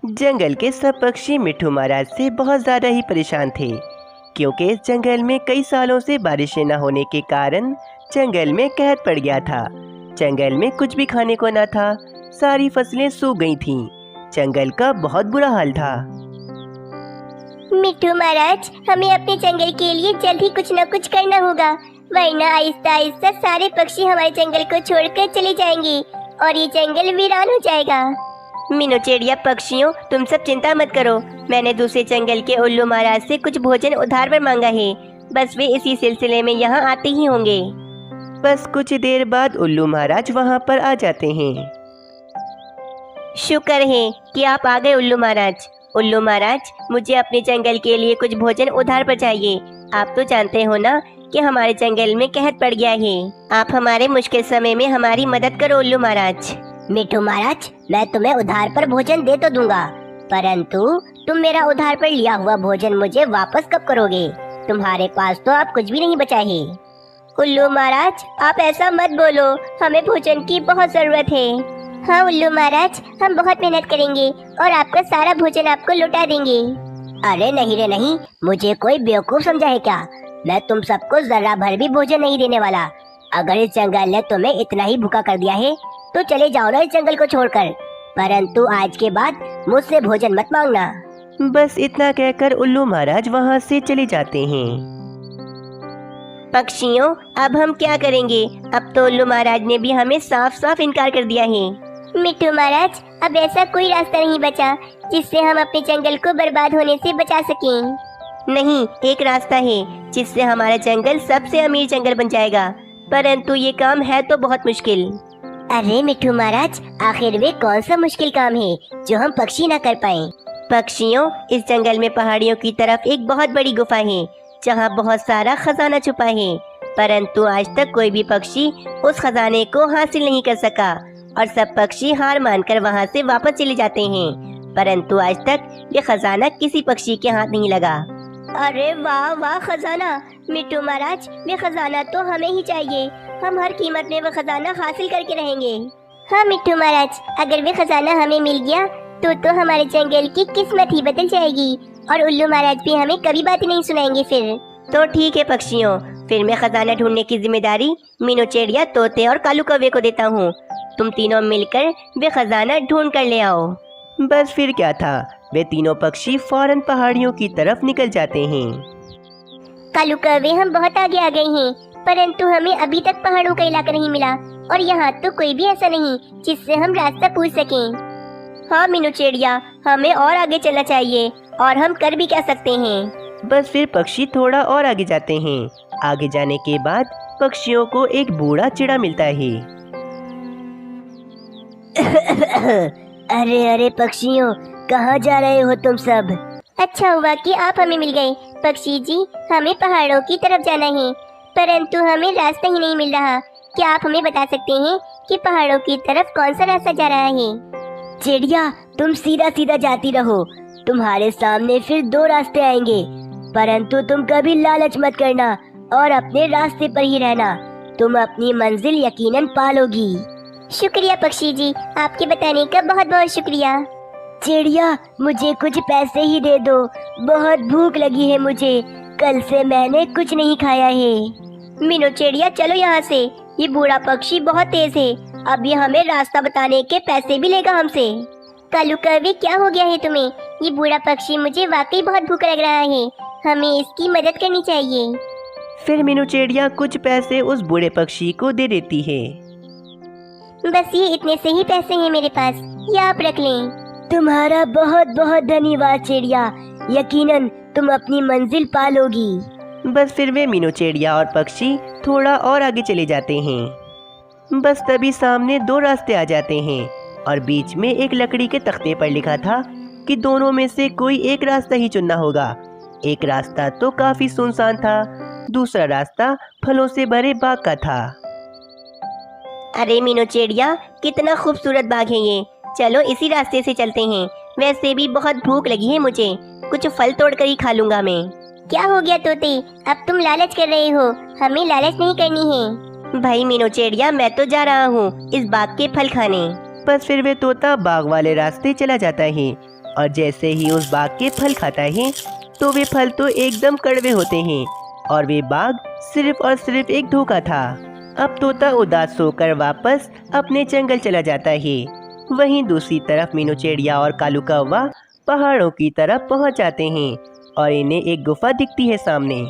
जंगल के सब पक्षी मिट्ठू महाराज से बहुत ज़्यादा ही परेशान थे, क्योंकि इस जंगल में कई सालों से बारिशें न होने के कारण जंगल में कहर पड़ गया था। जंगल में कुछ भी खाने को न था, सारी फसलें सूख गई थीं। जंगल का बहुत बुरा हाल था। मिट्ठू महाराज, हमें अपने जंगल के लिए जल्द ही कुछ न कुछ करना होगा, वरना आहिस्ता आहिस्ता सारे पक्षी हमारे जंगल को छोड़कर चले जाएंगे और ये जंगल वीरान हो जाएगा। मीनू चिड़िया पक्षियों, तुम सब चिंता मत करो। मैंने दूसरे जंगल के उल्लू महाराज से कुछ भोजन उधार पर मांगा है। बस वे इसी सिलसिले में यहाँ आते ही होंगे। बस कुछ देर बाद उल्लू महाराज वहाँ पर आ जाते हैं। शुक्र है कि आप आ गए उल्लू महाराज। उल्लू महाराज, मुझे अपने जंगल के लिए कुछ भोजन उधार पर चाहिए। आप तो जानते हो ना कि हमारे जंगल में कहर पड़ गया है। आप हमारे मुश्किल समय में हमारी मदद करो उल्लू महाराज। मिट्ठू महाराज, मैं तुम्हें उधार पर भोजन दे तो दूंगा, परंतु तुम मेरा उधार पर लिया हुआ भोजन मुझे वापस कब करोगे? तुम्हारे पास तो आप कुछ भी नहीं बचा है। उल्लू महाराज, आप ऐसा मत बोलो, हमें भोजन की बहुत जरूरत है। हाँ उल्लू महाराज, हम बहुत मेहनत करेंगे और आपका सारा भोजन आपको लौटा देंगे। अरे नहीं रे नहीं, मुझे कोई बेवकूफ समझा है क्या? मैं तुम सबको जरा भर भी भोजन नहीं देने वाला। अगर इस जंगल ने तुम्हें इतना ही भूखा कर दिया है तो चले जाओ ना इस जंगल को छोड़कर, परंतु आज के बाद मुझसे भोजन मत मांगना। बस इतना कहकर उल्लू महाराज वहाँ से चले जाते हैं। पक्षियों, अब हम क्या करेंगे? अब तो उल्लू महाराज ने भी हमें साफ साफ इनकार कर दिया है। मिट्ठू महाराज, अब ऐसा कोई रास्ता नहीं बचा जिससे हम अपने जंगल को बर्बाद होने से बचा सकें। नहीं, एक रास्ता है जिससे हमारा जंगल सबसे अमीर जंगल बन जाएगा, परंतु ये काम है तो बहुत मुश्किल। अरे मिट्ठू महाराज, आखिर वे कौन सा मुश्किल काम है जो हम पक्षी न कर पाए? पक्षियों, इस जंगल में पहाड़ियों की तरफ एक बहुत बड़ी गुफा है जहाँ बहुत सारा खजाना छुपा है, परंतु आज तक कोई भी पक्षी उस खजाने को हासिल नहीं कर सका और सब पक्षी हार मानकर वहाँ से वापस चले जाते हैं, परंतु आज तक ये खजाना किसी पक्षी के हाथ नहीं लगा। अरे वाह वाह खजाना! मिट्ठू महाराज, वे खजाना तो हमें ही चाहिए। हम हर कीमत में वो खजाना हासिल करके रहेंगे। हाँ मिट्ठू महाराज, अगर वे खजाना हमें मिल गया तो हमारे जंगल की किस्मत ही बदल जाएगी और उल्लू महाराज भी हमें कभी बात नहीं सुनाएंगे फिर। तो ठीक है पक्षियों, फिर मैं खजाना ढूंढने की जिम्मेदारी मीनू चिड़िया, तोते और कालू कौवे को देता हूँ। तुम तीनों मिलकर वे खजाना ढूंढ कर ले आओ। बस फिर क्या था, वे तीनों पक्षी फौरन पहाड़ियों की तरफ निकल जाते हैं। कालू कौवे, हम बहुत आगे आ गए हैं, परंतु हमें अभी तक पहाड़ों का इलाका नहीं मिला और यहाँ तो कोई भी ऐसा नहीं जिससे हम रास्ता पूछ सकें। हाँ मीनू चिड़िया, हमें और आगे चलना चाहिए और हम कर भी क्या सकते हैं। बस फिर पक्षी थोड़ा और आगे जाते हैं। आगे जाने के बाद पक्षियों को एक बूढ़ा चिड़ा मिलता है। अरे अरे पक्षियों, कहाँ जा रहे हो तुम सब? अच्छा हुआ कि आप हमें मिल गए। पक्षी जी, हमें पहाड़ों की तरफ जाना है, परंतु हमें रास्ता ही नहीं मिल रहा। क्या आप हमें बता सकते हैं कि पहाड़ों की तरफ कौन सा रास्ता जा रहा है? चिड़िया, तुम सीधा सीधा जाती रहो, तुम्हारे सामने फिर 2 रास्ते आएंगे, परंतु तुम कभी लालच मत करना और अपने रास्ते पर ही रहना। तुम अपनी मंजिल यकीनन पालोगी। शुक्रिया पक्षी जी, आपके बताने का बहुत बहुत शुक्रिया। चिड़िया, मुझे कुछ पैसे ही दे दो, बहुत भूख लगी है मुझे, कल से मैंने कुछ नहीं खाया है। मीनू चिड़िया, चलो यहाँ से, ये बूढ़ा पक्षी बहुत तेज है, अब ये हमें रास्ता बताने के पैसे भी लेगा हमसे। कालू कौवे, क्या हो गया है तुम्हें? ये बूढ़ा पक्षी मुझे वाकई बहुत भूख लग रहा है, हमें इसकी मदद करनी चाहिए। फिर मीनू चिड़िया कुछ पैसे उस बूढ़े पक्षी को दे देती है। बस ये इतने से ही पैसे हैं मेरे पास, ये आप रख लें। तुम्हारा बहुत बहुत धन्यवाद चिड़िया, यकीनन तुम अपनी मंजिल पालोगी। बस फिर वे मीनू चिड़िया और पक्षी थोड़ा और आगे चले जाते हैं। बस तभी सामने 2 रास्ते आ जाते हैं और बीच में एक लकड़ी के तख्ते पर लिखा था कि दोनों में से कोई एक रास्ता ही चुनना होगा। एक रास्ता तो काफी सुनसान था, दूसरा रास्ता फलों से भरे बाग का था। अरे मीनू चिड़िया, कितना खूबसूरत बाग है ये, चलो इसी रास्ते से चलते हैं। वैसे भी बहुत भूख लगी है मुझे, कुछ फल तोड़कर ही खा लूंगा मैं। क्या हो गया तोते, अब तुम लालच कर रहे हो? हमें लालच नहीं करनी है। भाई मीनू चिड़िया, मैं तो जा रहा हूँ इस बाग के फल खाने। बस फिर वे तोता बाग वाले रास्ते चला जाता है और जैसे ही उस बाग के फल खाता है तो वे फल तो एकदम कड़वे होते हैं और वे बाग सिर्फ और सिर्फ एक धोखा था। अब तोता उदास होकर वापस अपने जंगल चला जाता है। वहीं दूसरी तरफ मीनू चिड़िया और कालू कौवा पहाड़ों की तरफ पहुंच जाते हैं और इन्हें एक गुफा दिखती है सामने।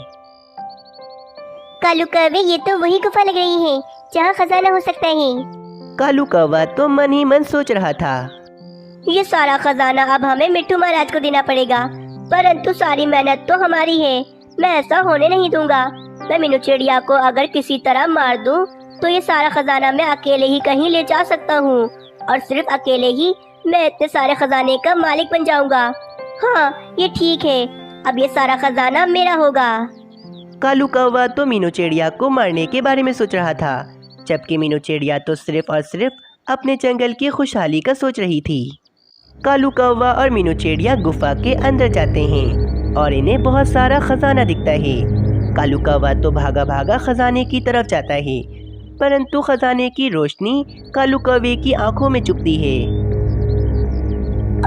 कालू कौवे, ये तो वही गुफा लग रही है जहाँ खजाना हो सकता है। कालू कौवा तो मन ही मन सोच रहा था, ये सारा खजाना अब हमें मिट्टू महाराज को देना पड़ेगा, परंतु सारी मेहनत तो हमारी है। मैं ऐसा होने नहीं दूंगा। मैं मीनू चिड़िया को अगर किसी तरह मार दूं, तो ये सारा खजाना मैं अकेले ही कहीं ले जा सकता हूँ और सिर्फ अकेले ही मैं इतने सारे खजाने का मालिक बन जाऊंगा। हाँ, ये ठीक है, अब ये सारा खजाना मेरा होगा। कालू कौवा तो मीनू चिड़िया को मारने के बारे में सोच रहा था, जबकि मीनू चिड़िया तो सिर्फ और सिर्फ अपने जंगल की खुशहाली का सोच रही थी। कालू कौवा और मीनू चिड़िया गुफा के अंदर जाते हैं और इन्हें बहुत सारा खजाना दिखता है। कालू कौवा तो भागा भागा खजाने की तरफ जाता है, परंतु खजाने की रोशनी कालू कौवे की आंखों में चुभती है।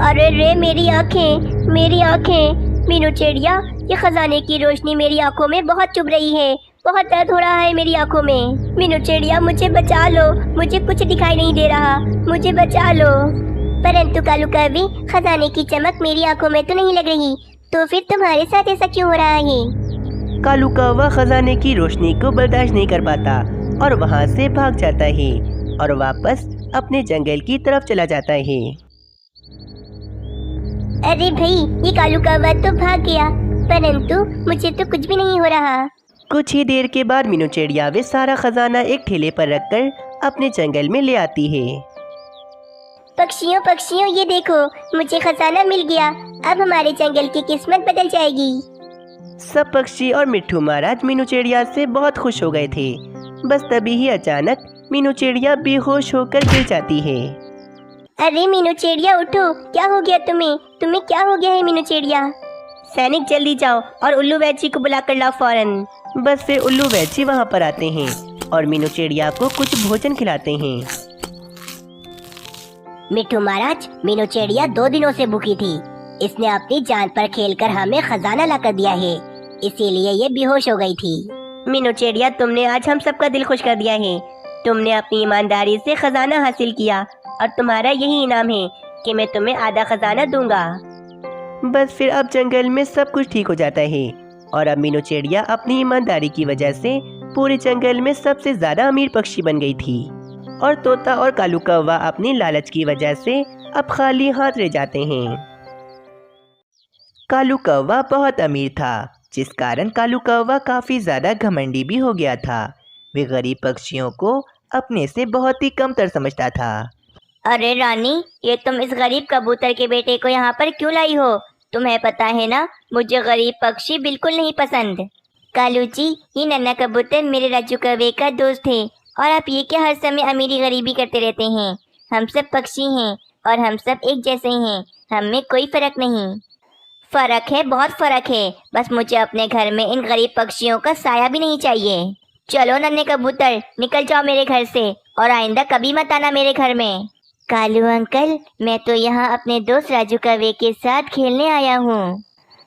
अरे रे, मेरी आंखें, मेरी आंखें। मीनू चिड़िया, ये खजाने की रोशनी मेरी आंखों में बहुत चुभ रही है। बहुत दर्द हो रहा है मेरी आंखों में। मीनू चिड़िया, मुझे बचा लो, मुझे कुछ दिखाई नहीं दे रहा, मुझे बचा लो। परंतु कालू कौवे, खजाने की चमक मेरी आंखों में तो नहीं लग रही, तो फिर तुम्हारे साथ ऐसा क्यों हो रहा है? कालू कौवा खजाने की रोशनी को बर्दाश्त नहीं कर पाता और वहाँ से भाग जाता है और वापस अपने जंगल की तरफ चला जाता है। अरे भाई, ये कालू कौवा तो भाग गया, परंतु मुझे तो कुछ भी नहीं हो रहा। कुछ ही देर के बाद मीनू चिड़िया वे सारा खजाना एक ठेले पर रखकर अपने जंगल में ले आती है। पक्षियों पक्षियों, ये देखो, मुझे खजाना मिल गया। अब हमारे जंगल की किस्मत बदल जाएगी। सब पक्षी और मिट्ठू महाराज मीनू चिड़िया से बहुत खुश हो गए थे। बस तभी ही अचानक मीनू चिड़िया बेहोश होकर गिर जाती है। अरे मीनू चिड़िया, उठो, क्या हो गया तुम्हें? तुम्हें क्या हो गया है मीनू चिड़िया? सैनिक जल्दी जाओ और उल्लू वैची को बुला कर लाओ फौरन। बस फिर उल्लू वैची वहाँ पर आते हैं और मीनू चिड़िया को कुछ भोजन खिलाते हैं। मिट्टू महाराज, मीनू चिड़िया 2 दिनों से भूखी थी। इसने अपनी जान पर खेलकर हमें खजाना ला कर दिया है, इसीलिए ये बेहोश हो गई थी। मीनू चिड़िया, तुमने आज हम सबका दिल खुश कर दिया है। तुमने अपनी ईमानदारी से खजाना हासिल किया और तुम्हारा यही इनाम है कि मैं तुम्हें आधा खजाना दूंगा। बस फिर अब जंगल में सब कुछ ठीक हो जाता है और अब मीनू चिड़िया अपनी ईमानदारी की वजह से पूरे जंगल में सबसे ज्यादा अमीर पक्षी बन गई थी और तोता और कालू कौवा अपनी लालच की वजह से अब खाली हाथ रह जाते हैं। कालू कौवा बहुत अमीर था, जिस कारण कालू कौवा काफी ज्यादा घमंडी भी हो गया था। वे गरीब पक्षियों को अपने से बहुत ही कमतर समझता था। अरे रानी, ये तुम इस गरीब कबूतर के बेटे को यहाँ पर क्यों लाई हो? तुम्हें पता है ना, मुझे गरीब पक्षी बिल्कुल नहीं पसंद। कालू जी, ये नन्हा कबूतर मेरे राजू कौवे का दोस्त है और आप ये क्या हर समय अमीरी गरीबी करते रहते हैं? हम सब पक्षी हैं और हम सब एक जैसे हैं, हम में कोई फर्क नहीं। फर्क है, बहुत फर्क है। बस मुझे अपने घर में इन गरीब पक्षियों का साया भी नहीं चाहिए। चलो नन्हे कबूतर, निकल जाओ मेरे घर से और आइंदा कभी मत आना मेरे घर में। कालू अंकल, मैं तो यहाँ अपने दोस्त राजू कौवे के साथ खेलने आया हूँ।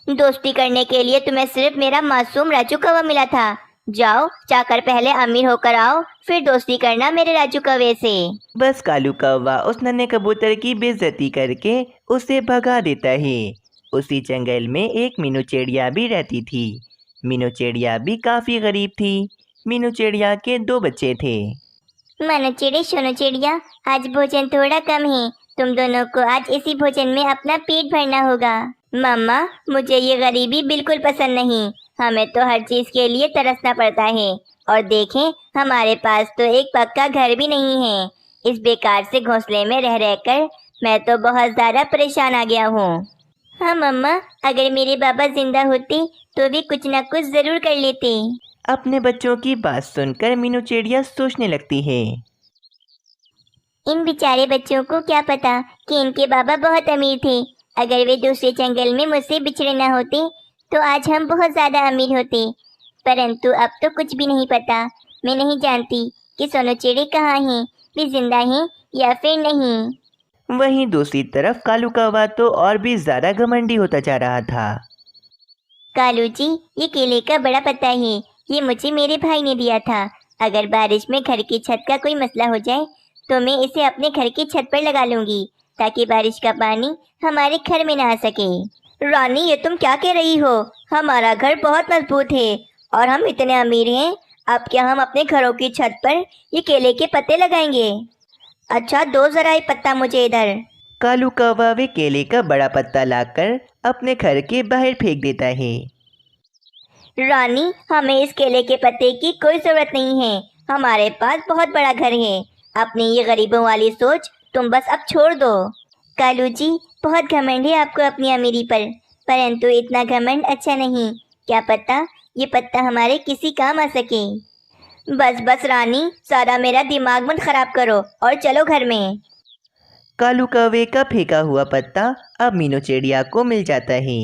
दोस्ती करने के लिए तुम्हें सिर्फ मेरा मासूम राजू कौवा मिला था। जाओ, जाकर पहले अमीर होकर आओ, फिर दोस्ती करना मेरे राजू कौवे से। बस कालू कौवा उस नन्हे कबूतर की बेइज्जती करके उसे भगा देता है। उसी जंगल में एक मीनू चिड़िया भी रहती थी। मीनू चिड़िया भी काफी गरीब थी। मीनू चिड़िया के 2 बच्चे थे। मानो चिड़े सोनो चिड़िया, आज भोजन थोड़ा कम है, तुम दोनों को आज इसी भोजन में अपना पेट भरना होगा। मम्मा, मुझे ये गरीबी बिल्कुल पसंद नहीं। हमें तो हर चीज के लिए तरसना पड़ता है और देखें, हमारे पास तो एक पक्का घर भी नहीं है। इस बेकार से घोंसले में रह रहकर मैं तो बहुत ज़्यादा परेशान आ गया हूँ। हाँ मम्मा, अगर मेरे बाबा जिंदा होते तो भी कुछ ना कुछ ज़रूर कर लेते। अपने बच्चों की बात सुनकर मीनू चिड़िया सोचने लगती है, इन बेचारे बच्चों को क्या पता कि इनके बाबा बहुत अमीर थे। अगर वे दूसरे जंगल में मुझसे बिछड़े न होते तो आज हम बहुत ज़्यादा अमीर होते। परंतु अब तो कुछ भी नहीं पता। मैं नहीं जानती कि सोनू चिड़े कहाँ हैं, वे जिंदा हैं या फिर नहीं। वहीं दूसरी तरफ कालू कौवा तो और भी ज्यादा घमंडी होता जा रहा था। कालू जी, ये केले का बड़ा पत्ता है, ये मुझे मेरे भाई ने दिया था। अगर बारिश में घर की छत का कोई मसला हो जाए तो मैं इसे अपने घर की छत पर लगा लूंगी, ताकि बारिश का पानी हमारे घर में ना आ सके। रानी, ये तुम क्या कह रही हो? हमारा घर बहुत मजबूत है और हम इतने अमीर हैं, अब क्या हम अपने घरों की छत पर ये केले के पत्ते लगाएंगे? अच्छा, दो जरा ये पत्ता मुझे इधर। कालू कौवा वे केले का बड़ा पत्ता लाकर अपने घर के बाहर फेंक देता है। रानी, हमें इस केले के पत्ते की कोई जरूरत नहीं है, हमारे पास बहुत बड़ा घर है। अपनी ये गरीबों वाली सोच तुम बस अब छोड़ दो। कालू जी, बहुत घमंड है आपको अपनी अमीरी पर, परंतु इतना घमंड अच्छा नहीं। क्या पता ये पत्ता हमारे किसी काम आ सके। बस बस रानी, सारा मेरा दिमाग मत खराब करो और चलो घर में। कालू कौवे का फेंका हुआ पत्ता अब मीनू चिड़िया को मिल जाता है।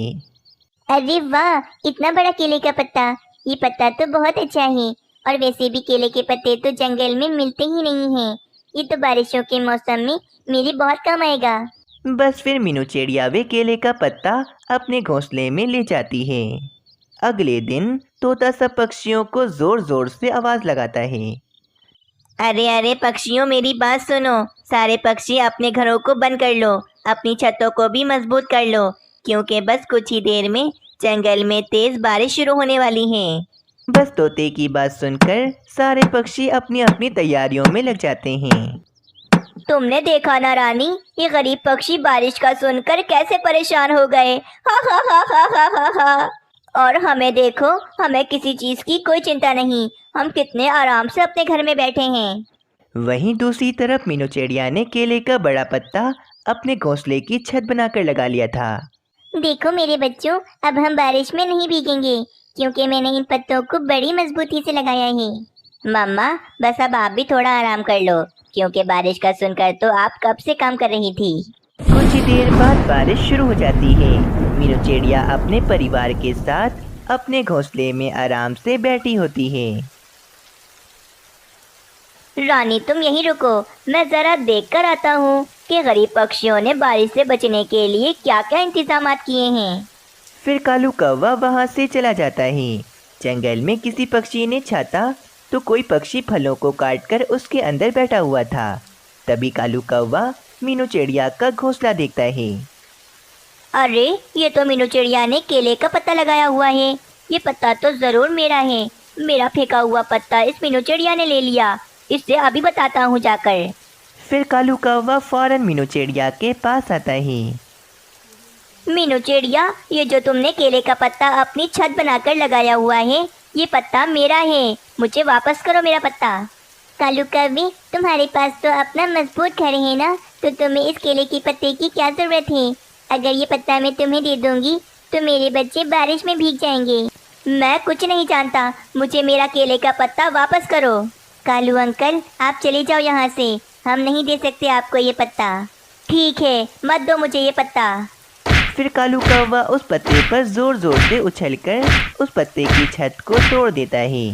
अरे वाह, इतना बड़ा केले का पत्ता! ये पत्ता तो बहुत अच्छा है, और वैसे भी केले के पत्ते तो जंगल में मिलते ही नहीं हैं। ये तो बारिशों के मौसम में मेरी बहुत काम आएगा। बस फिर मीनू चिड़िया वे केले का पत्ता अपने घोंसले में ले जाती है। अगले दिन तोता सब पक्षियों को जोर जोर से आवाज लगाता है। अरे अरे पक्षियों, मेरी बात सुनो। सारे पक्षी अपने घरों को बंद कर लो, अपनी छतों को भी मजबूत कर लो, क्योंकि बस कुछ ही देर में जंगल में तेज बारिश शुरू होने वाली है। बस तोते की बात सुनकर सारे पक्षी अपनी अपनी तैयारियों में लग जाते हैं। तुमने देखा ना रानी, ये गरीब पक्षी बारिश का सुनकर कैसे परेशान हो गए। हा हा हा हा हा हा हा। और हमें देखो, हमें किसी चीज की कोई चिंता नहीं, हम कितने आराम से अपने घर में बैठे हैं। वहीं दूसरी तरफ मीनू चिड़िया ने केले का बड़ा पत्ता अपने घोंसले की छत बनाकर लगा लिया था। देखो मेरे बच्चों, अब हम बारिश में नहीं भीगेंगे, क्योंकि मैंने इन पत्तों को बड़ी मजबूती से लगाया है। मम्मा, बस अब आप भी थोड़ा आराम कर लो, क्योंकि बारिश का सुनकर तो आप कब से काम कर रही थी। कुछ ही देर बाद बारिश शुरू हो जाती है। मीनू चिड़िया अपने परिवार के साथ अपने घोंसले में आराम से बैठी होती है। रानी, तुम यहीं रुको, मैं जरा देख कर आता हूँ कि गरीब पक्षियों ने बारिश से बचने के लिए क्या क्या इंतजाम किए हैं। फिर कालू कौवा वहां से चला जाता है। जंगल में किसी पक्षी ने छाता तो कोई पक्षी फलों को काटकर उसके अंदर बैठा हुआ था। तभी कालू कौवा मीनू चिड़िया का घोंसला देखता है। अरे, ये तो मीनू चिड़िया ने केले का पत्ता लगाया हुआ है। ये पत्ता तो जरूर मेरा है। मेरा फेंका हुआ पत्ता इस मीनू चिड़िया ने ले लिया। इससे अभी बताता हूँ जाकर। फिर कालू कौवा फौरन मीनू चिड़िया के पास आता है। मीनू चिड़िया, ये जो तुमने केले का पत्ता अपनी छत बनाकर लगाया हुआ है, ये पत्ता मेरा है। मुझे वापस करो मेरा पत्ता। कालू कौवे, तुम्हारे पास तो अपना मजबूत घर है ना, तो तुम्हें इस केले के पत्ते की क्या जरूरत है? अगर ये पत्ता मैं तुम्हें दे दूंगी तो मेरे बच्चे बारिश में भीग जाएंगे। मैं कुछ नहीं जानता, मुझे मेरा केले का पत्ता वापस करो। कालू अंकल, आप चले जाओ यहाँ से, हम नहीं दे सकते आपको ये पत्ता। ठीक है, मत दो मुझे ये पत्ता। फिर कालू कौवा उस पत्ते पर जोर जोर से उछलकर उस पत्ते की छत को तोड़ देता है।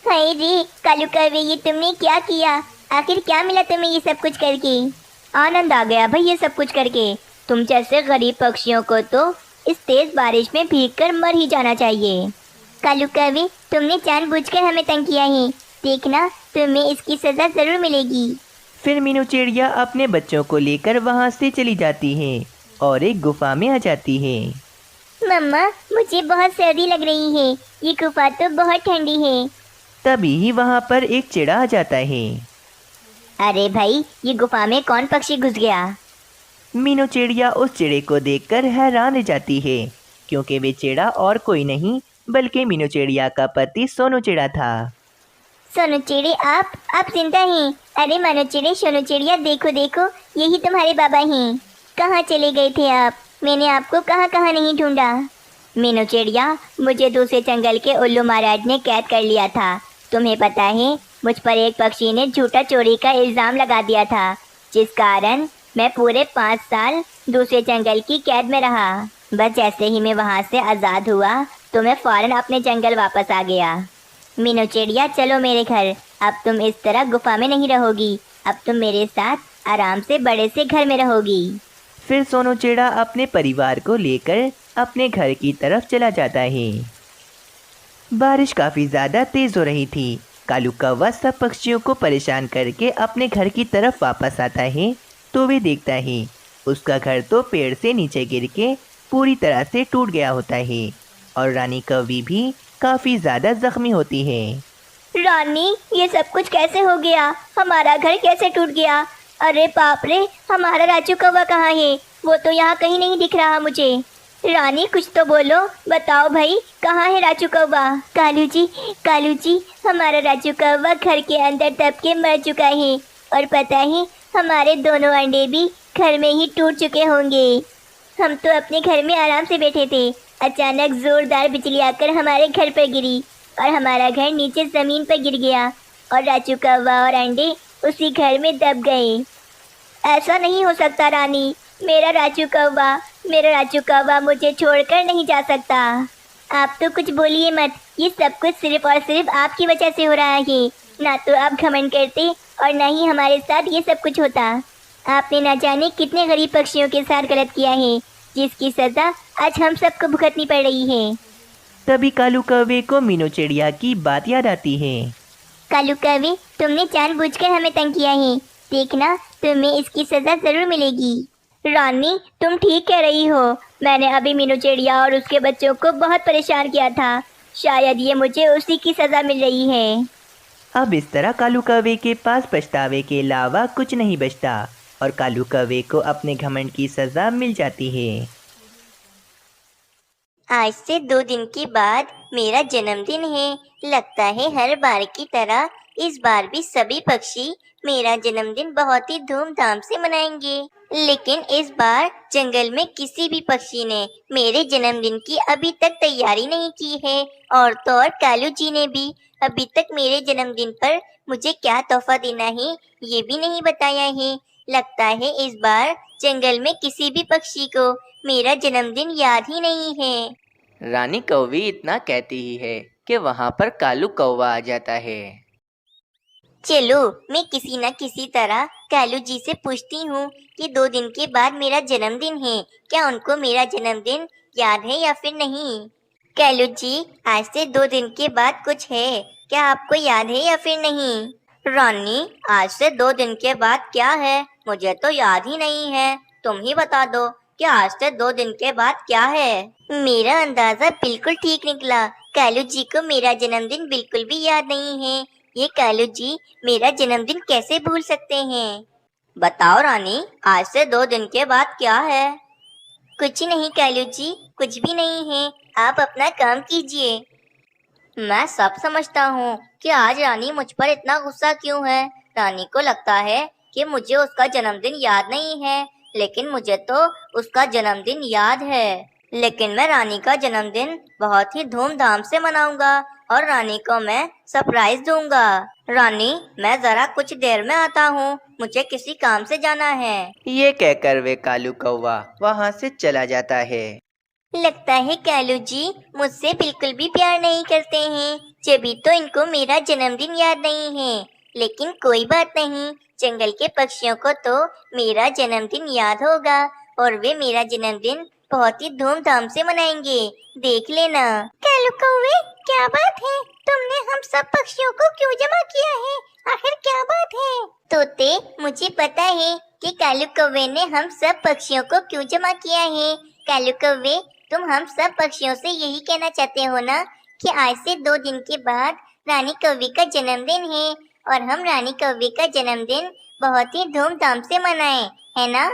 हाय रे कालू कौवे, ये तुमने क्या किया? आखिर क्या मिला तुम्हें ये सब कुछ करके? आनंद आ गया भाई ये सब कुछ करके। तुम जैसे गरीब पक्षियों को तो इस तेज बारिश में भीगकर मर ही जाना चाहिए। कालू कौवे, तुमने जानबूझकर हमें तंग किया है, देखना तुम्हें इसकी सजा जरूर मिलेगी। फिर मीनू चिड़िया अपने बच्चों को लेकर वहाँ से चली जाती है और एक गुफा में आ जाती है। मम्मा, मुझे बहुत सर्दी लग रही है, ये गुफा तो बहुत ठंडी है। तभी ही वहाँ पर एक चिड़ा आ जाता है। अरे भाई, ये गुफा में कौन पक्षी घुस गया? मीनू चिड़िया उस चिड़े को देखकर हैरान रह जाती है, क्योंकि वे चिड़ा और कोई नहीं बल्कि मीनू चिड़िया का पति सोनू चिड़ा था। सोनू चिड़े, आप जिंदा हैं? अरे मानो चिड़े, सोनू चिड़िया, देखो देखो, यही तुम्हारे बाबा हैं। कहाँ चले गए थे आप? मैंने आपको कहाँ कहाँ नहीं ढूंढा। मीनू चिड़िया, मुझे दूसरे जंगल के उल्लू महाराज ने कैद कर लिया था। तुम्हें पता है, मुझ पर एक पक्षी ने झूठा चोरी का इल्ज़ाम लगा दिया था, जिस कारण मैं पूरे 5 साल दूसरे जंगल की कैद में रहा। बस जैसे ही मैं वहाँ से आज़ाद हुआ तो मैं फ़ौरन अपने जंगल वापस आ गया। मीनू चिड़िया, चलो मेरे घर। अब तुम इस तरह गुफा में नहीं रहोगी, अब तुम मेरे साथ आराम से बड़े से घर में रहोगी। फिर सोनू चिड़ा अपने परिवार को लेकर अपने घर की तरफ चला जाता है। बारिश काफ़ी ज़्यादा तेज़ हो रही थी। कालू कौवा सब पक्षियों को परेशान करके अपने घर की तरफ वापस आता है तो वे देखता है उसका घर तो पेड़ से नीचे गिर के पूरी तरह से टूट गया होता है और रानी कौवी भी काफ़ी ज़्यादा ज़ख्मी होती है। रानी, ये सब कुछ कैसे हो गया? हमारा घर कैसे टूट गया? अरे बाप रे, हमारा राजू कौवा कहाँ है? वो तो यहाँ कहीं नहीं दिख रहा मुझे। रानी कुछ तो बोलो, बताओ भाई, कहाँ है राजू कौवा? कालू जी, हमारा राजू कौवा घर के अंदर दब के मर चुका है और पता है हमारे दोनों अंडे भी घर में ही टूट चुके होंगे। हम तो अपने घर में आराम से बैठे थे, अचानक जोरदार बिजली आकर हमारे घर पर गिरी और हमारा घर नीचे ज़मीन पर गिर गया और राजू कौवा और अंडे उसी घर में दब गए। ऐसा नहीं हो सकता रानी, मेरा राजू कौवा मुझे छोड़कर नहीं जा सकता। आप तो कुछ बोलिए मत, ये सब कुछ सिर्फ और सिर्फ आपकी वजह से हो रहा है। ना तो आप घमंड करते और ना ही हमारे साथ ये सब कुछ होता। आपने ना जाने कितने गरीब पक्षियों के साथ गलत किया है, जिसकी सज़ा आज हम सबको भुगतनी पड़ रही है। तभी कालू कौवे को मीनू चिड़िया की बात याद आती है। कालू कौवे, तुमने जानबूझकर हमें तंग किया है, देखना तुम्हें इसकी सज़ा ज़रूर मिलेगी। रानी, तुम ठीक कह रही हो, मैंने अभी मीनू चिड़िया और उसके बच्चों को बहुत परेशान किया था, शायद ये मुझे उसी की सज़ा मिल रही है। अब इस तरह कालू कौवे के पास पछतावे के अलावा कुछ नहीं बचता और कालू कौवे को अपने घमंड की सज़ा मिल जाती है। आज से 2 दिन के बाद मेरा जन्मदिन है। लगता है हर बार की तरह इस बार भी सभी पक्षी मेरा जन्मदिन बहुत ही धूमधाम से मनाएंगे। लेकिन इस बार जंगल में किसी भी पक्षी ने मेरे जन्मदिन की अभी तक तैयारी नहीं की है और तो और कालू जी ने भी अभी तक मेरे जन्मदिन पर मुझे क्या तोहफा देना है ये भी नहीं बताया है। लगता है इस बार जंगल में किसी भी पक्षी को मेरा जन्मदिन याद ही नहीं है। रानी कौवी इतना कहती ही है कि वहाँ पर कालू कौवा आ जाता है। चलो मैं किसी न किसी तरह कालू जी से पूछती हूँ कि 2 दिन के बाद मेरा जन्मदिन है, क्या उनको मेरा जन्मदिन याद है या फिर नहीं। कालू जी, आज से 2 दिन के बाद कुछ है, क्या आपको याद है या फिर नहीं। रानी, आज से 2 दिन के बाद क्या है, मुझे तो याद ही नहीं है, तुम ही बता दो कि आज से 2 दिन के बाद क्या है। मेरा अंदाजा बिल्कुल ठीक निकला, कालू जी को मेरा जन्मदिन बिल्कुल भी याद नहीं है। ये कालू जी मेरा जन्मदिन कैसे भूल सकते हैं। बताओ रानी, आज से 2 दिन के बाद क्या है। कुछ नहीं कालू जी, कुछ भी नहीं है, आप अपना काम कीजिए। मैं सब समझता हूँ कि आज रानी मुझ पर इतना गुस्सा क्यों है। रानी को लगता है कि मुझे उसका जन्मदिन याद नहीं है, लेकिन मुझे तो उसका जन्मदिन याद है। लेकिन मैं रानी का जन्मदिन बहुत ही धूमधाम से मनाऊंगा और रानी को मैं सरप्राइज दूंगा। रानी, मैं जरा कुछ देर में आता हूँ, मुझे किसी काम से जाना है। ये कहकर वे कालू कौवा वहाँ से चला जाता है। लगता है कालू जी मुझसे बिल्कुल भी प्यार नहीं करते हैं, जभी तो इनको मेरा जन्मदिन याद नहीं है। लेकिन कोई बात नहीं, जंगल के पक्षियों को तो मेरा जन्मदिन याद होगा और वे मेरा जन्मदिन बहुत ही धूमधाम से मनाएंगे, देख लेना। कालू कौवे, क्या बात है, तुमने हम सब पक्षियों को क्यों जमा किया है, आखिर क्या बात है। तोते, मुझे पता है कि कालू कौवे ने हम सब पक्षियों को क्यों जमा किया है। कालू कौवे, तुम हम सब पक्षियों से यही कहना चाहते हो ना कि आज से 2 दिन के बाद रानी कौवी का जन्मदिन है और हम रानी कौवी का जन्मदिन बहुत ही धूमधाम से मनाएं, है ना।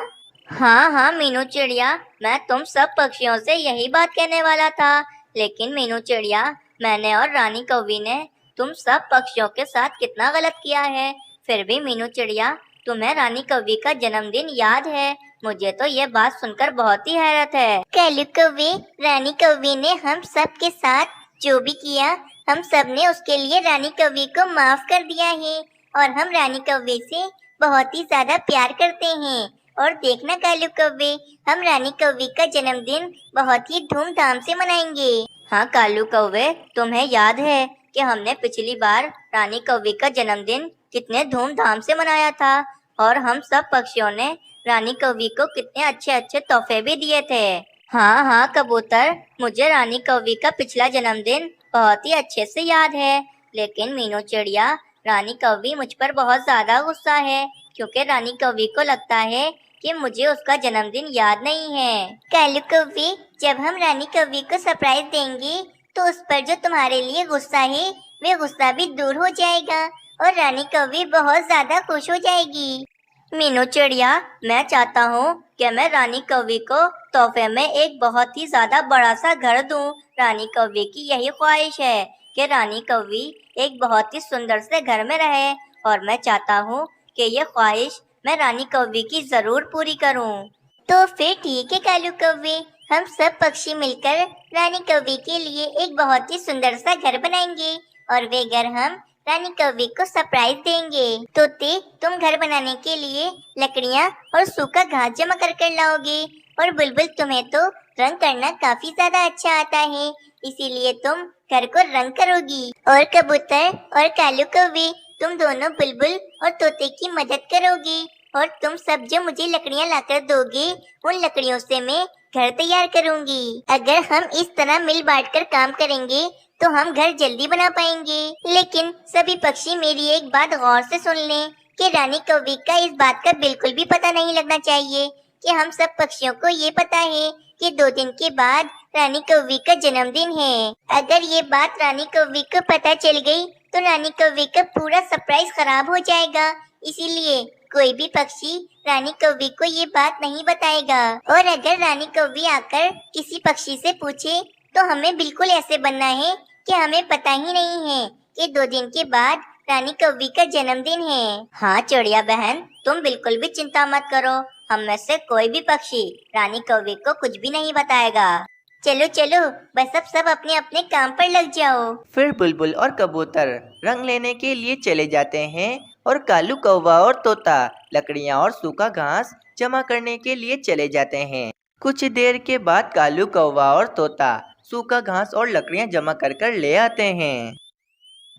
हाँ हाँ मीनू चिड़िया, मैं तुम सब पक्षियों से यही बात कहने वाला था, लेकिन मीनू चिड़िया, मैंने और रानी कौवी ने तुम सब पक्षियों के साथ कितना गलत किया है। फिर भी मीनू चिड़िया, तुम्हें रानी कौवी का जन्मदिन याद है, मुझे तो ये बात सुनकर बहुत ही हैरत है। कालू कौवे, रानी कौवी ने हम सब के साथ जो भी किया, हम सब ने उसके लिए रानी कौवी को माफ कर दिया है और हम रानी कौवे से बहुत ही ज्यादा प्यार करते हैं। और देखना कालू कौवे, हम रानी कौवी का जन्मदिन बहुत ही धूमधाम से मनाएंगे। हाँ कालू कौवे, तुम्हें याद है कि हमने पिछली बार रानी कौवी का जन्मदिन कितने धूमधाम से मनाया था और हम सब पक्षियों ने रानी कौवी को कितने अच्छे अच्छे तोहफे भी दिए थे। हाँ हाँ कबूतर, मुझे रानी कौवी का पिछला जन्मदिन बहुत ही अच्छे से याद है। लेकिन मीनू चिड़िया, रानी कौवी मुझ पर बहुत ज्यादा गुस्सा है, क्योंकि रानी कौवी को लगता है कि मुझे उसका जन्मदिन याद नहीं है। कालू कौवे, जब हम रानी कौवी को सरप्राइज देंगे तो उस पर जो तुम्हारे लिए गुस्सा है वह गुस्सा भी दूर हो जाएगा और रानी कौवी बहुत ज्यादा खुश हो जाएगी। मीनू चिड़िया, मैं चाहता हूँ कि मैं रानी कौवी को तोहफे में एक बहुत ही ज्यादा बड़ा सा घर दूँ। रानी कौवी की यही ख्वाहिश है कि रानी कौवी एक बहुत ही सुंदर से घर में रहे, और मैं चाहता हूँ कि ये ख्वाहिश मैं रानी कौवी की जरूर पूरी करूँ। तो फिर ठीक है कालू कौवे, हम सब पक्षी मिलकर रानी कौवी के लिए एक बहुत ही सुंदर सा घर बनाएंगे और वे घर हम रानी कौवी को सरप्राइज देंगे। तोते, तुम घर बनाने के लिए लकड़ियाँ और सूखा घास जमा कर लाओगे, और बुलबुल, तुम्हें तो रंग करना काफी ज्यादा अच्छा आता है, इसीलिए तुम घर को रंग करोगी। और कबूतर और कालू कौवे, तुम दोनों बुलबुल और तोते की मदद करोगे, और तुम सब जो मुझे लकड़ियाँ लाकर दोगे उन लकड़ियों से मैं घर तैयार करूंगी। अगर हम इस तरह मिल बांट कर काम करेंगे तो हम घर जल्दी बना पाएंगे। लेकिन सभी पक्षी मेरी एक बात गौर से सुन लें कि रानी कौवी का इस बात का बिल्कुल भी पता नहीं लगना चाहिए कि हम सब पक्षियों को ये पता है कि 2 दिन के बाद रानी कौवी का जन्मदिन है। अगर ये बात रानी कौवी को पता चल गई तो रानी कौवी का पूरा सरप्राइज खराब हो जाएगा, इसीलिए कोई भी पक्षी रानी कौवी को ये बात नहीं बताएगा। और अगर रानी कौवी आकर किसी पक्षी से पूछे तो हमें बिल्कुल ऐसे बनना है कि हमें पता ही नहीं है कि 2 दिन के बाद रानी कौवी का जन्मदिन है। हाँ चिड़िया बहन, तुम बिल्कुल भी चिंता मत करो, हम में से कोई भी पक्षी रानी कौवी को कुछ भी नहीं बताएगा। चलो चलो, बस अब सब अपने अपने काम पर लग जाओ। फिर बुलबुल और कबूतर रंग लेने के लिए चले जाते हैं और कालू कौवा और तोता लकड़ियाँ और सूखा घास जमा करने के लिए चले जाते हैं। कुछ देर के बाद कालू कौवा और तोता सूखा घास और लकड़ियाँ जमा कर ले आते हैं।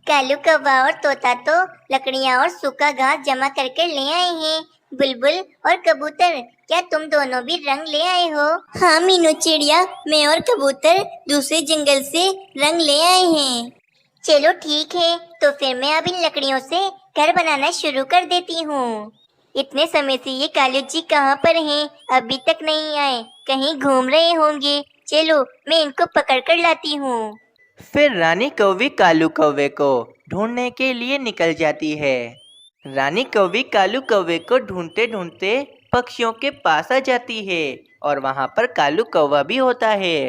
कालू कौवा और तोता तो लकड़ियाँ और सूखा घास जमा कर ले आए हैं। बुलबुल और कबूतर, क्या तुम दोनों भी रंग ले आए हो? हाँ मीनू चिड़िया, मैं और कबूतर दूसरे जंगल से रंग ले आए हैं। चलो ठीक है, तो फिर मैं अब इन लकड़ियों से घर बनाना शुरू कर देती हूँ। इतने समय से ये कालू जी कहाँ पर हैं? अभी तक नहीं आए, कहीं घूम रहे होंगे। चलो मैं इनको पकड़ कर लाती हूँ। फिर रानी कौवी कालू कौवे को ढूंढने के लिए निकल जाती है। रानी कौवी कालू कौवे को ढूंढते ढूंढते पक्षियों के पास आ जाती है और वहाँ पर कालू कौवा भी होता है।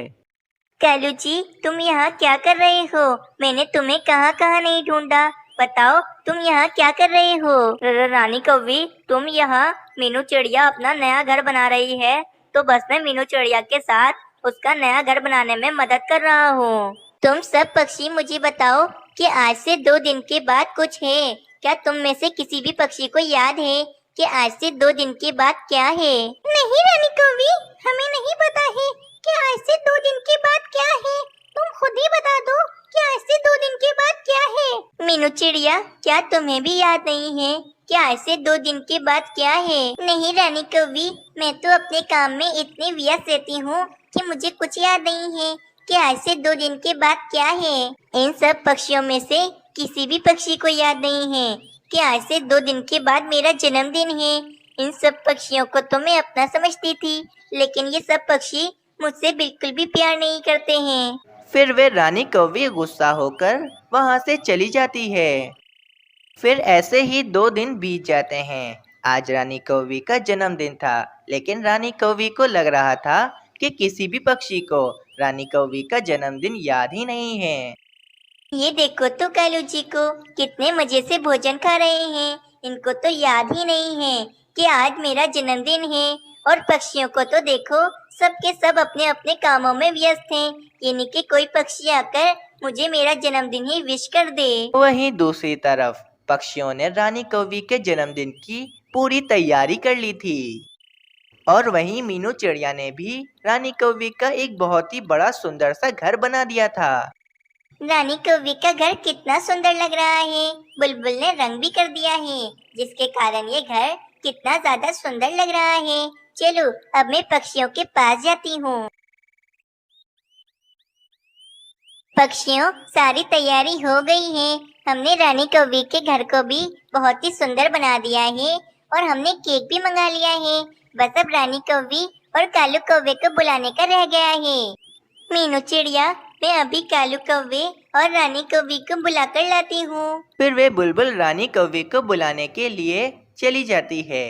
कालू जी, तुम यहाँ क्या कर रहे हो? मैंने तुम्हें कहाँ कहाँ नहीं ढूंढा, बताओ तुम यहाँ क्या कर रहे हो? रानी कौवी, तुम यहाँ मीनू चिड़िया अपना नया घर बना रही है, तो बस मैं मीनू चिड़िया के साथ उसका नया घर बनाने में मदद कर रहा हूँ। तुम सब पक्षी मुझे बताओ कि आज से 2 दिन के बाद कुछ है क्या? तुम में से किसी भी पक्षी को याद है कि आज से 2 दिन के बाद क्या है? नहीं रानी कौवी, हमें नहीं पता है कि आज से 2 दिन के बाद क्या है। तुम खुद ही बता दो कि आज से 2 दिन के बाद क्या है। मीनू चिड़िया, क्या तुम्हें भी याद नहीं है कि आज से 2 दिन के बाद क्या है? नहीं रानी कौवी, मैं तो अपने काम में इतनी व्यस्त रहती हूँ कि मुझे कुछ याद नहीं है कि आज से 2 दिन के बाद क्या है। इन सब पक्षियों में से किसी भी पक्षी को याद नहीं है कि आज से 2 दिन के बाद मेरा जन्मदिन है। इन सब पक्षियों को तो मैं अपना समझती थी, लेकिन ये सब पक्षी मुझसे बिल्कुल भी प्यार नहीं करते हैं। फिर वे रानी कौवी गुस्सा होकर वहाँ से चली जाती है। फिर ऐसे ही 2 दिन बीत जाते हैं। आज रानी कौवी का जन्मदिन था, लेकिन रानी कौवी को लग रहा था कि किसी भी पक्षी को रानी कौवी का जन्मदिन याद ही नहीं है। ये देखो तो कालू जी को कितने मजे से भोजन खा रहे हैं। इनको तो याद ही नहीं है कि आज मेरा जन्मदिन है। और पक्षियों को तो देखो, सब के सब अपने अपने कामों में व्यस्त हैं। ये नहीं कि कोई पक्षी आकर मुझे मेरा जन्मदिन ही विश कर दे। वहीं दूसरी तरफ पक्षियों ने रानी कौवी के जन्मदिन की पूरी तैयारी कर ली थी। और वहीं मीनू चिड़िया ने भी रानी कौवी का एक बहुत ही बड़ा सुंदर सा घर बना दिया था। रानी कौवी का घर कितना सुंदर लग रहा है। बुलबुल ने रंग भी कर दिया है, जिसके कारण ये घर कितना ज्यादा सुंदर लग रहा है। चलो अब मैं पक्षियों के पास जाती हूँ। पक्षियों, सारी तैयारी हो गई है। हमने रानी कौवी के घर को भी बहुत ही सुंदर बना दिया है और हमने केक भी मंगा लिया है। बस अब रानी कौवी और कालू कौवे को बुलाने का रह गया है। मीनू चिड़िया, मैं अभी कालू कौवे और रानी कौवी को बुलाकर लाती हूँ। फिर वे बुलबुल रानी कौवी को बुलाने के लिए चली जाती है।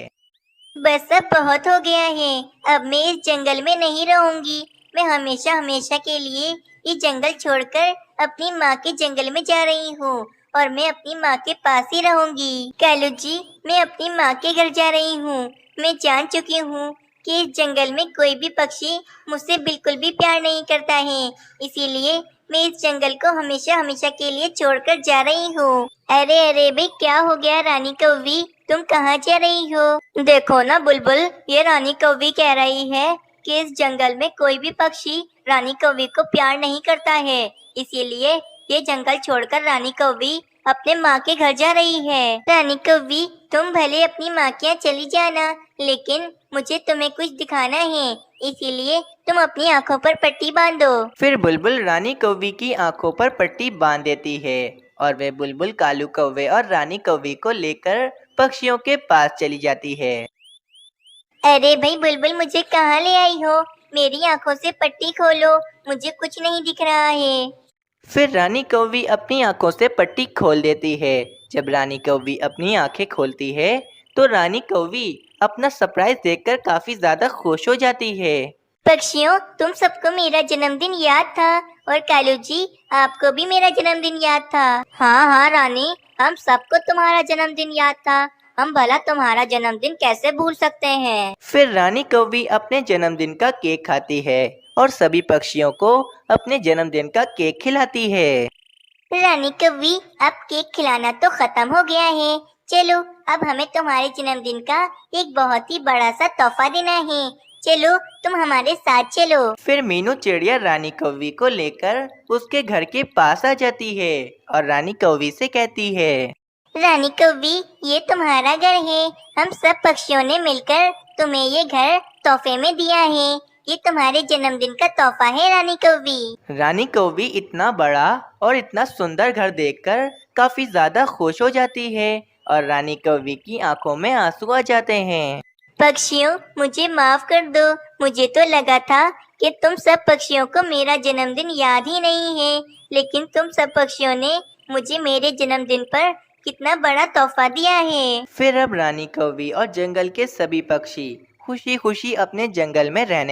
बस अब बहुत हो गया है। अब मैं इस जंगल में नहीं रहूंगी। मैं हमेशा हमेशा के लिए ये जंगल छोड़कर अपनी माँ के जंगल में जा रही हूँ और मैं अपनी माँ के पास ही रहूंगी। कालू जी, मैं अपनी माँ के घर जा रही हूँ। मैं जान चुकी हूँ कि इस जंगल में कोई भी पक्षी मुझसे बिल्कुल भी प्यार नहीं करता है, इसीलिए मैं इस जंगल को हमेशा हमेशा के लिए छोड़कर जा रही हूँ। अरे अरे भाई, क्या हो गया रानी कौवी, तुम कहाँ जा रही हो? देखो ना बुलबुल, ये रानी कौवी कह रही है कि इस जंगल में कोई भी पक्षी रानी कौवी को प्यार नहीं करता है, इसीलिए ये जंगल छोड़कर रानी कौवी अपने माँ के घर जा रही है। रानी कौवी, तुम भले अपनी माँ के यहाँ चली जाना, लेकिन मुझे तुम्हें कुछ दिखाना है, इसीलिए तुम अपनी आँखों पर पट्टी बांधो। फिर बुलबुल रानी कौवी की आंखों पर पट्टी बांध देती है और वे बुलबुल कालू कौवे और रानी कौवी को लेकर पक्षियों के पास चली जाती है। अरे भाई बुलबुल, मुझे कहाँ ले आई हो? मेरी आँखों से पट्टी खोलो, मुझे कुछ नहीं दिख रहा है। फिर रानी कौवी अपनी आंखों से पट्टी खोल देती है। जब रानी कौवी अपनी आंखें खोलती है तो रानी कौवी अपना सरप्राइज देखकर काफी ज्यादा खुश हो जाती है। पक्षियों, तुम सबको मेरा जन्मदिन याद था और कालू जी, आपको भी मेरा जन्मदिन याद था। हाँ हाँ रानी, हम सबको तुम्हारा जन्मदिन याद था। हम भला तुम्हारा जन्मदिन कैसे भूल सकते हैं? फिर रानी कौवी अपने जन्मदिन का केक खाती है और सभी पक्षियों को अपने जन्मदिन का केक खिलाती है। रानी कौवी, अब केक खिलाना तो खत्म हो गया है। चलो अब हमें तुम्हारे जन्मदिन का एक बहुत ही बड़ा सा तोहफा देना है। चलो तुम हमारे साथ चलो। फिर मीनू चिड़िया रानी कौवी को लेकर उसके घर के पास आ जाती है और रानी कौवी से कहती है, रानी कौवी, ये तुम्हारा घर है। हम सब पक्षियों ने मिलकर तुम्हें ये घर तोहफे में दिया है। ये तुम्हारे जन्मदिन का तोहफा है रानी कौवी। रानी कौवी इतना बड़ा और इतना सुंदर घर देखकर काफी ज्यादा खुश हो जाती है और रानी कौवी की आंखों में आंसू आ जाते हैं। पक्षियों, मुझे माफ कर दो। मुझे तो लगा था कि तुम सब पक्षियों को मेरा जन्मदिन याद ही नहीं है, लेकिन तुम सब पक्षियों ने मुझे मेरे जन्मदिन पर कितना बड़ा तोहफा दिया है। फिर अब रानी कौवी और जंगल के सभी पक्षी खुशी खुशी अपने जंगल में रहने